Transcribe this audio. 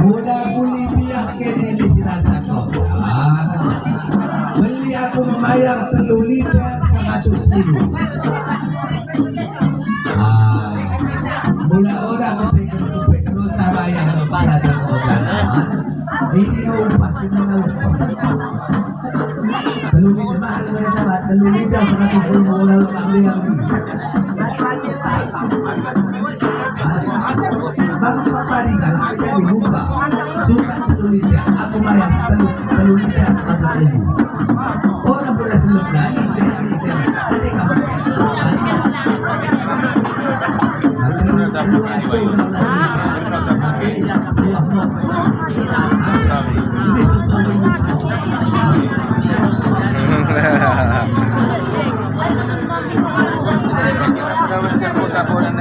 Mula Bolivia, Kennedy sinasako. Mali ako mamayang 3 liter sa Matos Libo. Mula ora ko pero sa bayan ng para sa kodan. Hindi mo upat, hindi mo upat. 3 liter, mahal mo na sa bat, 3 liter sa Matos Libo, wala lang ang liyang. Bakit papaligan? Ibuka. Sukat 3 liter. Ako mayas 3 liter sa Matos Libo. Ora po na silog na, liter. Tadi ka ba? Sa po na